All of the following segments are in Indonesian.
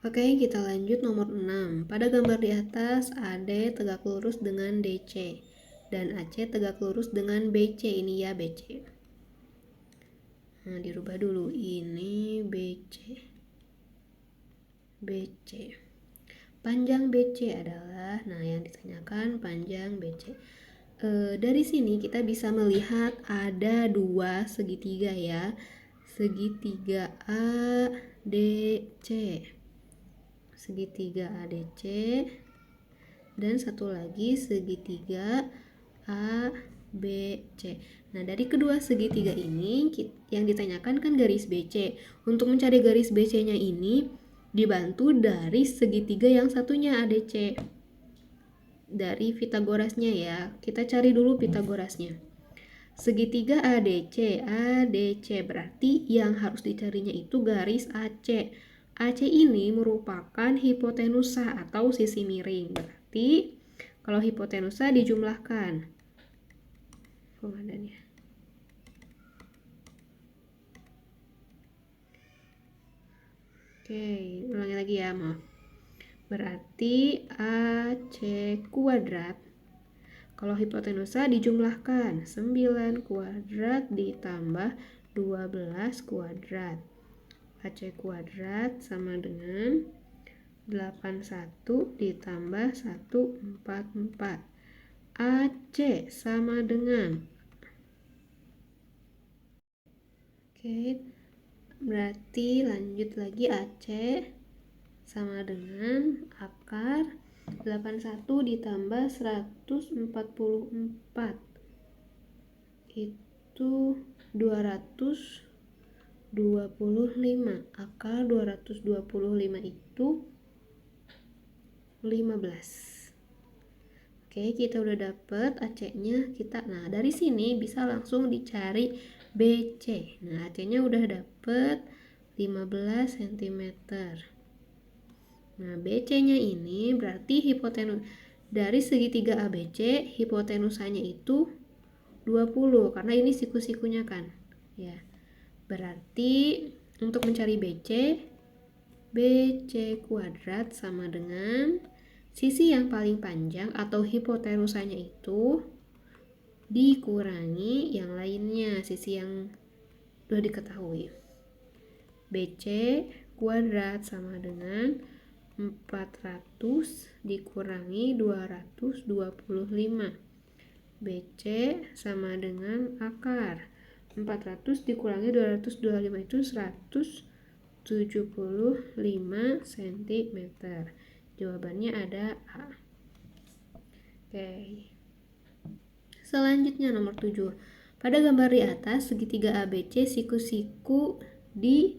Oke, kita lanjut nomor 6. Pada gambar di atas, AD tegak lurus dengan DC dan AC tegak lurus dengan BC. Ini ya BC. Nah, dirubah dulu. Ini BC. BC. Panjang BC adalah, nah yang ditanyakan panjang BC. Dari sini kita bisa melihat ada dua segitiga ya. Segitiga ADC. Segitiga ADC dan satu lagi segitiga ABC. Nah, dari kedua segitiga ini yang ditanyakan kan garis BC. Untuk mencari garis BC-nya ini dibantu dari segitiga yang satunya ADC. Dari Pitagorasnya ya. Kita cari dulu Pitagorasnya. Segitiga ADC. ADC berarti yang harus dicarinya itu garis AC. AC ini merupakan hipotenusa atau sisi miring. Berarti kalau hipotenusa dijumlahkan komandannya. Oke, ulangi lagi ya, maaf. Berarti AC kuadrat, kalau hipotenusa dijumlahkan 9 kuadrat ditambah 12 kuadrat. AC kuadrat sama dengan 81 ditambah 144. AC sama dengan, oke, berarti lanjut lagi AC sama dengan akar 81 ditambah 144 itu 225. Akar 225 itu 15. Oke, kita udah dapet AC-nya. Nah, dari sini bisa langsung dicari BC. Nah, AC-nya udah dapet 15 cm. Nah, BC-nya ini berarti hipotenus dari segitiga ABC, hipotenusanya itu 20 karena ini siku-sikunya kan. Ya. Berarti untuk mencari BC, BC kuadrat sama dengan sisi yang paling panjang atau hipotenusanya itu dikurangi yang lainnya, sisi yang sudah diketahui. BC kuadrat sama dengan 400 dikurangi 225. BC sama dengan akar 400 dikurangi 225 itu 175 cm. Jawabannya ada A. Oke. Selanjutnya nomor 7. Pada gambar di atas segitiga ABC siku-siku di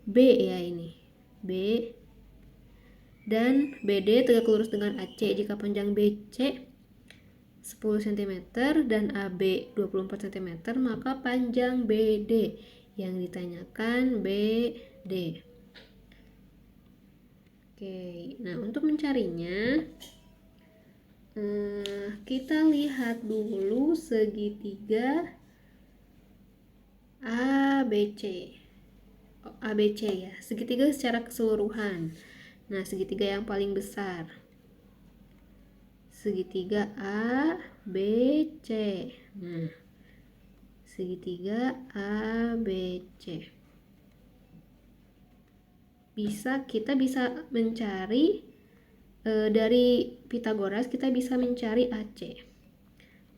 B ya ini. B dan BD tegak lurus dengan AC. Jika panjang BC 10 cm dan AB 24 cm, maka panjang BD. Yang ditanyakan BD. Oke, nah untuk mencarinya kita lihat dulu segitiga ABC. ABC ya, segitiga secara keseluruhan. Nah, segitiga yang paling besar. Segitiga ABC. Nah, segitiga ABC. Kita bisa mencari dari Pitagoras kita bisa mencari AC.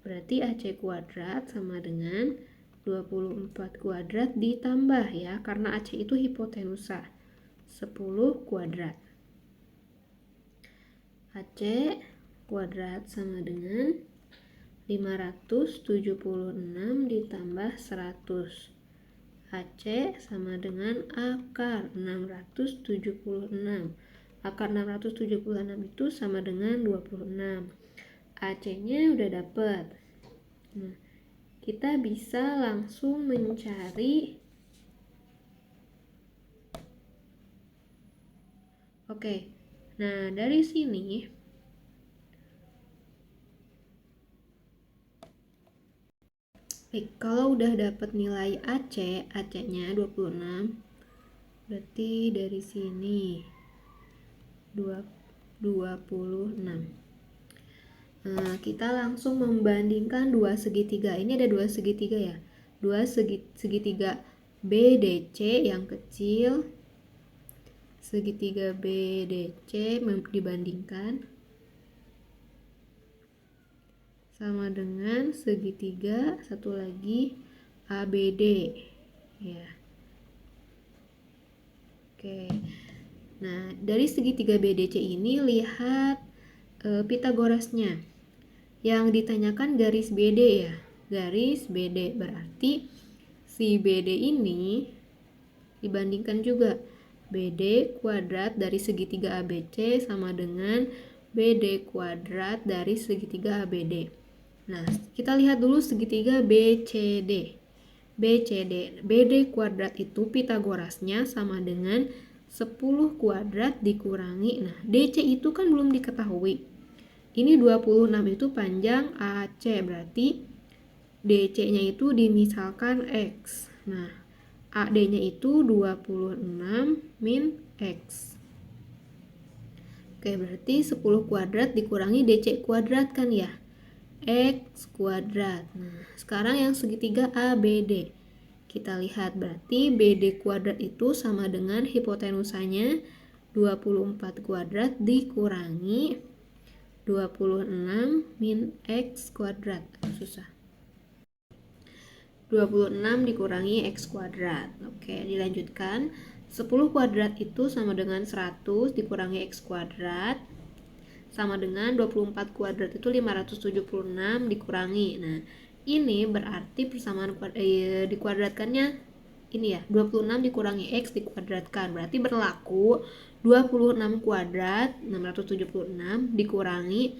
Berarti AC kuadrat sama dengan 24 kuadrat ditambah ya, karena AC itu hipotenusa. 10 kuadrat. AC kuadrat sama dengan 576 ditambah 100. AC sama dengan akar 676. Akar 676 itu sama dengan 26. AC-nya udah dapet. Nah, kita bisa langsung mencari. Oke. Nah, dari sini kalau udah dapat nilai AC-nya 26, berarti dari sini 26. Nah, kita langsung membandingkan dua segitiga. Ini ada dua segitiga ya. Segitiga BDC yang kecil, segitiga BDC dibandingkan sama dengan segitiga satu lagi ABD ya. Oke. Nah, dari segitiga BDC ini lihat Pitagorasnya. Yang ditanyakan garis BD ya. Garis BD berarti si BD ini dibandingkan juga BD kuadrat dari segitiga ABC sama dengan BD kuadrat dari segitiga ABD. Nah, kita lihat dulu segitiga BCD. BD kuadrat itu Pitagorasnya sama dengan 10 kuadrat dikurangi. Nah, DC itu kan belum diketahui. Ini 26 itu panjang AC, berarti DC-nya itu dimisalkan X. Nah, AD-nya itu 26 min X. Oke, berarti 10 kuadrat dikurangi DC kuadrat kan ya? X kuadrat. Nah, sekarang yang segitiga ABD. Kita lihat berarti BD kuadrat itu sama dengan hipotenusanya 24 kuadrat dikurangi 26 min X kuadrat. Susah. 26 dikurangi X kuadrat. Oke, dilanjutkan. 10 kuadrat itu sama dengan 100 dikurangi X kuadrat. Sama dengan 24 kuadrat itu 576 dikurangi. Nah, ini berarti persamaan dikuadratkannya ini ya, 26 dikurangi X dikuadratkan. Berarti berlaku 26 kuadrat 676 dikurangi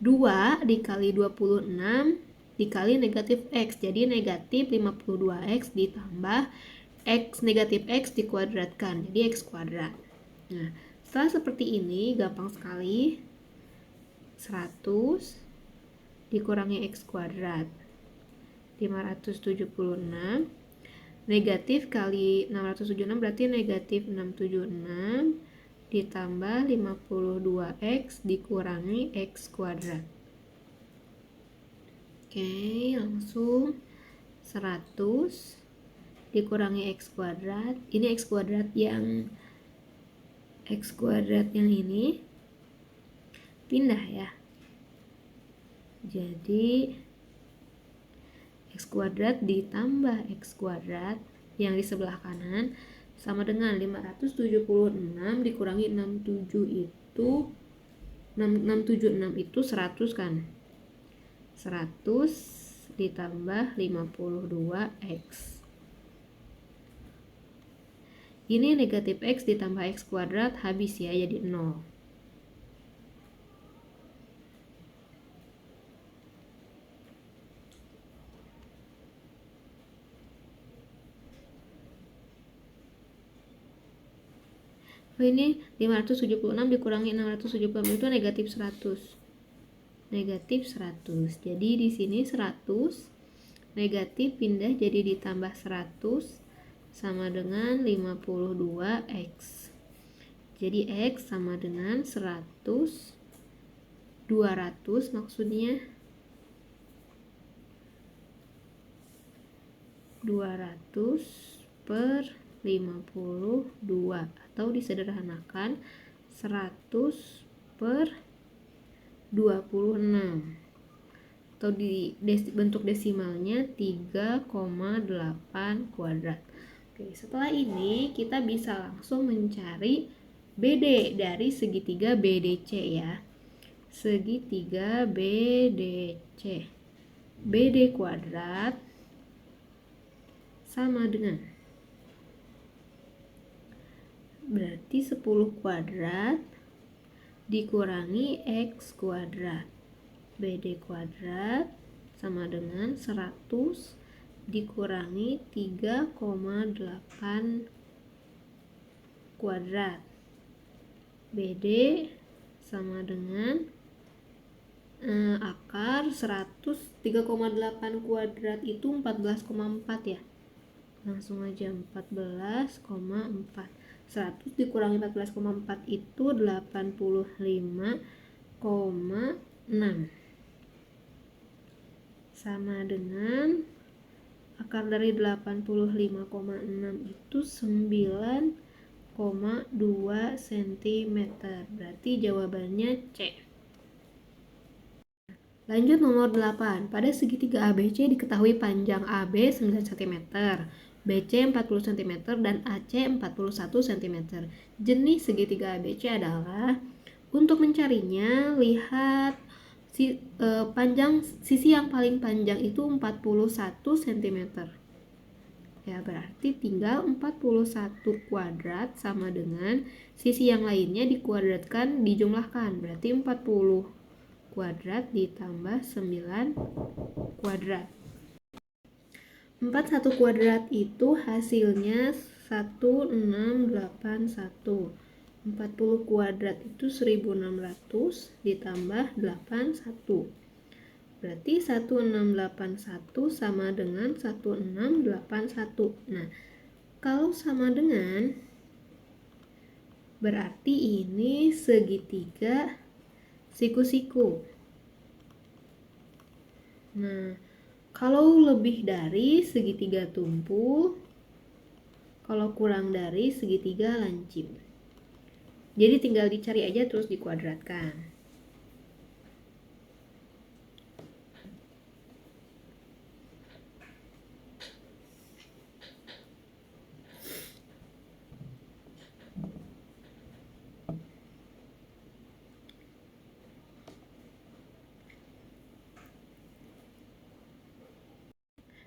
2 dikali 26 dikali negatif X. Jadi negatif 52X ditambah X negatif X dikuadratkan. Jadi X kuadrat. Nah, setelah seperti ini gampang sekali. 100 dikurangi X kuadrat 576 negatif kali 676 berarti negatif 676 ditambah 52X dikurangi X kuadrat. Oke, langsung 100 dikurangi X kuadrat. Ini X kuadrat yang ini pindah ya. Jadi X kuadrat ditambah X kuadrat yang di sebelah kanan sama dengan 576 dikurangi 676 itu 100 kan. 100 ditambah 52X. Ini negatif X ditambah X kuadrat habis ya, jadi 0. Ini 576 dikurangi 676 itu negatif 100. Negatif 100. Jadi di sini 100 negatif pindah jadi ditambah 100 sama dengan 52X. Jadi X sama dengan 100 200 maksudnya 200 per 52 atau disederhanakan 100 per 26 atau di bentuk desimalnya 3,8 kuadrat. Oke, setelah ini kita bisa langsung mencari BD dari segitiga BDC ya. Segitiga BDC. BD kuadrat sama dengan berarti 10 kuadrat dikurangi X kuadrat. BD kuadrat sama dengan 100 dikurangi 3,8 kuadrat. BD sama dengan akar 100 3,8 kuadrat itu 14,4 ya. Langsung aja 14,4. 100 dikurangi 14,4 itu 85,6 sama dengan akar dari 85,6 itu 9,2 cm. Berarti jawabannya C. Lanjut nomor 8. Pada segitiga ABC diketahui panjang AB 9 cm, BC 40 cm, dan AC 41 cm. Jenis segitiga ABC adalah, untuk mencarinya, lihat sisi yang paling panjang itu 41 cm. Ya, berarti tinggal 41 kuadrat sama dengan sisi yang lainnya dikuadratkan, dijumlahkan. Berarti 40 kuadrat ditambah 9 kuadrat. 41 kuadrat itu hasilnya 1681. 40 kuadrat itu 1600 ditambah 81. Berarti 1681 sama dengan 1681. Nah, kalau sama dengan, berarti ini segitiga siku-siku. Nah, kalau lebih dari segitiga tumpul, kalau kurang dari segitiga lancip. Jadi tinggal dicari aja terus dikuadratkan.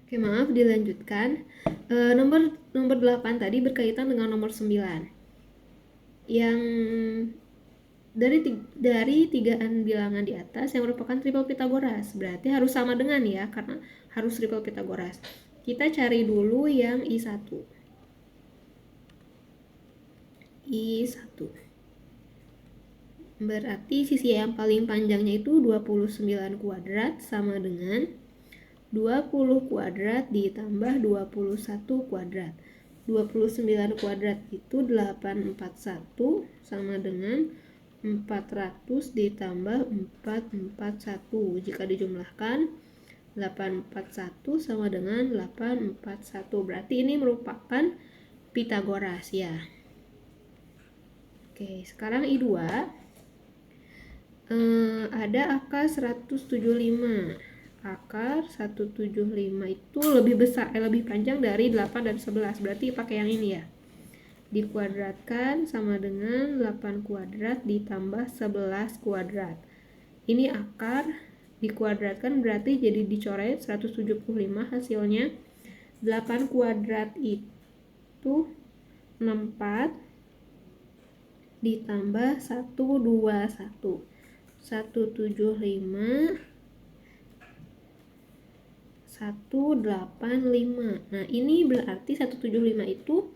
Oke, maaf, dilanjutkan. Nomor 8 tadi berkaitan dengan nomor 9. Yang dari tigaan bilangan di atas yang merupakan triple Pitagoras. Berarti harus sama dengan ya, karena harus triple Pitagoras. Kita cari dulu yang I1. Berarti sisi yang paling panjangnya itu 29 kuadrat sama dengan 20 kuadrat ditambah 21 kuadrat. 29 kuadrat itu 841 sama dengan 400 ditambah 441. Jika dijumlahkan 841 sama dengan 841. Berarti ini merupakan Pitagoras ya. Oke, sekarang I2. Ada akar 175. Akar 175 itu lebih besar, lebih panjang dari 8 dan 11. Berarti pakai yang ini ya. Dikuadratkan sama dengan 8 kuadrat ditambah 11 kuadrat. Ini akar dikuadratkan berarti jadi dicoret 175 hasilnya. 8 kuadrat itu 64 ditambah 121. 175 185. Nah, ini berarti 175 itu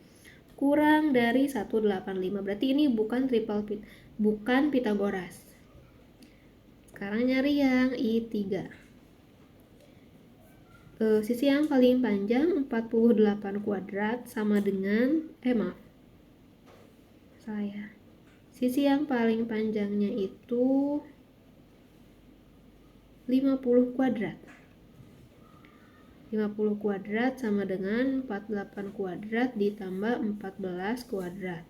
kurang dari 185. Berarti ini bukan bukan Pitagoras. Sekarang nyari yang I3. Sisi yang paling panjang 48 kuadrat sama dengan sisi yang paling panjangnya itu 50 kuadrat. 50 kuadrat sama dengan 48 kuadrat ditambah 14 kuadrat.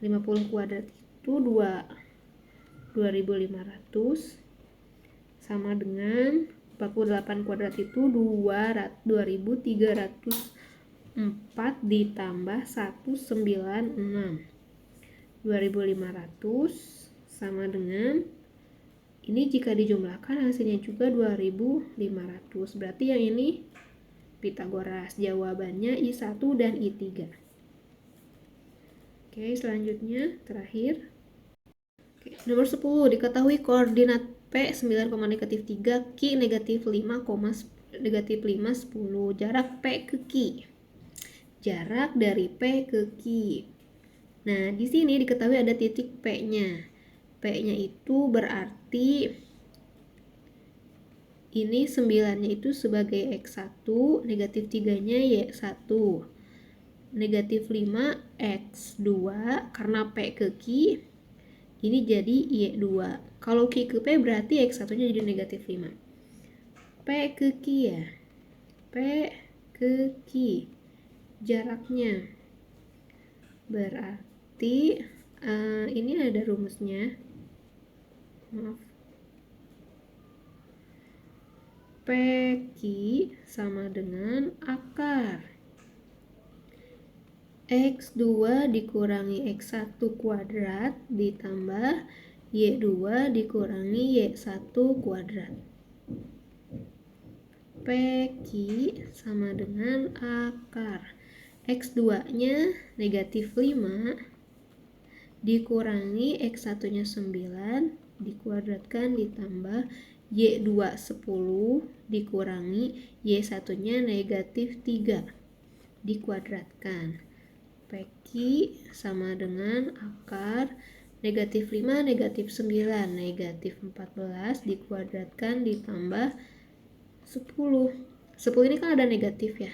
50 kuadrat itu 2500 sama dengan 48 kuadrat itu 2304 ditambah 196. 2500 sama dengan, ini jika dijumlahkan hasilnya juga 2500. Berarti yang ini Pitagoras. Jawabannya I1 dan I3. Oke, selanjutnya terakhir. Oke, nomor 10 diketahui koordinat P 9,-3, Q -5, 10. Jarak P ke Q. Jarak dari P ke Q. Nah, di sini diketahui ada titik P-nya. P-nya itu berarti ini 9-nya itu sebagai X1, -3-nya Y1. negatif 5 X2, karena P ke Q ini jadi Y2. Kalau Q ke P berarti X1 nya jadi negatif 5. P ke Q ya, P ke Q jaraknya berarti ini ada rumusnya, maaf, PQ sama dengan akar X2 dikurangi X1 kuadrat ditambah Y2 dikurangi Y1 kuadrat. PQ sama dengan akar X2 nya negatif 5 dikurangi X1 nya 9 dikuadratkan ditambah Y2 10 dikurangi Y1 nya negatif 3 dikuadratkan. PQ sama dengan akar negatif 5 negatif 9 negatif 14 dikuadratkan ditambah 10. 10 ini kan ada negatif ya.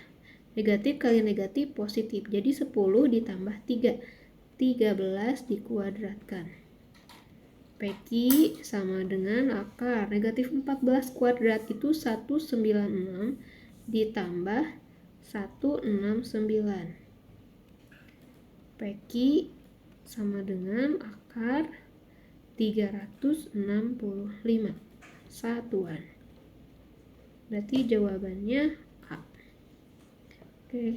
Negatif kali negatif positif. Jadi 10 ditambah 3. 13 dikuadratkan. PQ sama dengan akar negatif 14 kuadrat itu 196 ditambah 169. PQ sama dengan akar 365 satuan. Berarti jawabannya